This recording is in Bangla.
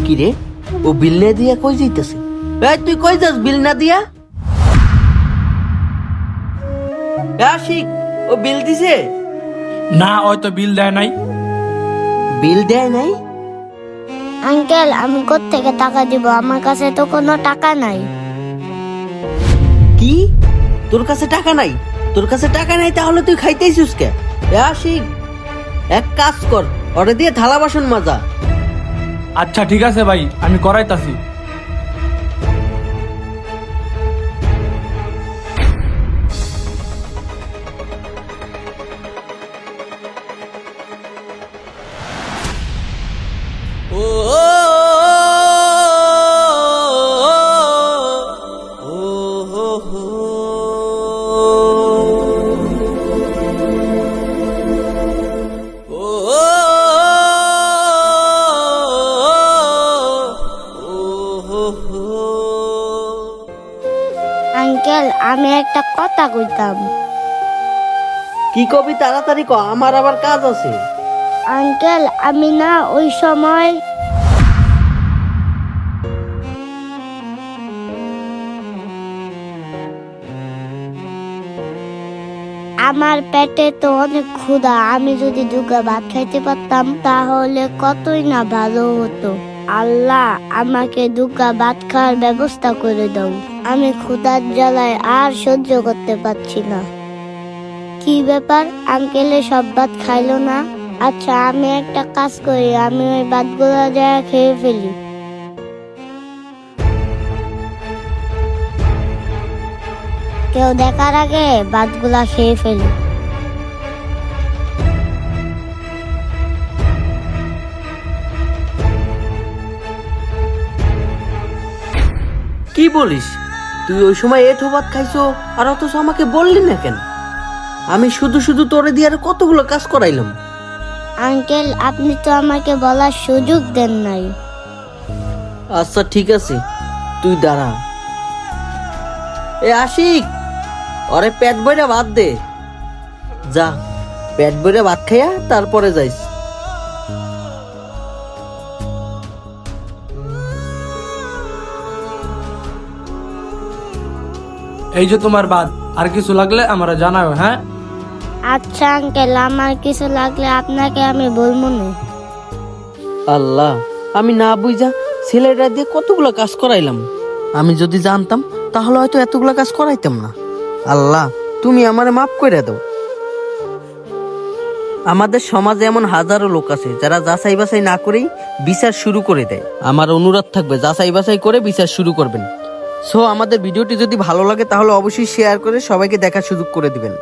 কিরে, ও বিল না দিয়া কই যাইতেছে? এই তুই কই যাস বিল না দিয়া? আশিক, ও বিল দিছে? না, ওই তো বিল দেয় নাই। বিল দেয় নাই? আঙ্কেল, আমি কোত্থেকে টাকা দিব? আমার কাছে তো কোনো টাকা নাই। কি, তোর কাছে টাকা নাই? তোর কাছে টাকা নাই তাহলে তুই খাইতেছিস কে? আশিক, এক কাজ কর, ওরে দিয়ে থালা বাসন মাজা। আচ্ছা ঠিক আছে ভাই, আমি করাইতাছি। আঙ্কেল, আমি একটা কথা কইতাম। কি কবি তাড়াতাড়ি ক, আমার আবার কাজ আছে। আঙ্কেল, আমি না ওই সময় আমার পেটে তো অনেক ক্ষুধা। আমি যদি দুগা ভাত খাইতে পারতাম তাহলে কতই না ভালো হতো। আল্লাহ, আমাকে দুগা ভাত খাওয়ার ব্যবস্থা করে দাও। আমি ক্ষুধার জ্বালায় আর সহ্য করতে পারছি না। কি ব্যাপার, আঙ্কেলে সব ভাত খাইলো না? আচ্ছা, আমি একটা কাজ করি, আমি ওই ভাতগুলা যায় খেয়ে ফেলি। কেউ দেখার আগে ভাতগুলা খেয়ে ফেলি। কি বলিস? তুই ওই সময় এঠো ভাত খাইছো আর অথচ আমাকে বললি না কেন? আমি শুধু শুধু তোরে দিয়ে আর কতগুলো কাজ করাইলাম। আঙ্কেল, আপনি তো আমাকে বলার সুযোগ দেন নাই। আচ্ছা ঠিক আছে, তুই দাঁড়া। এ আশিক, ওরে পেট ভরে ভাত দে। যা, পেট ভরে ভাত খাইয়া তারপরে যাইস। এই যে তোমার ভাত, আর কিছু লাগলে আমরা জানাও, হ্যাঁ? আচ্ছা আঙ্কেল, আমার কিছু লাগলে আপনাকে আমি বলবো না। আল্লাহ, আমি না বুঝা ছেলেটা দিয়ে কতগুলো কাজ করাইলাম। আমি যদি জানতাম তাহলে হয়তো এতগুলো কাজ করাইতাম না। আল্লাহ, তুমি আমারে মাফ করে দাও। আমাদের সমাজে এমন হাজারো লোক আছে যারা যাচাই বাছাই না করেই বিচার শুরু করে দেয়। আমার অনুরোধ থাকবে, যাচাই বাছাই করে বিচার শুরু করবেন। সো আমাদের ভিডিওটি যদি ভালো লাগে তাহলে অবশ্যই শেয়ার করে সবাইকে দেখার সুযোগ করে দিবেন।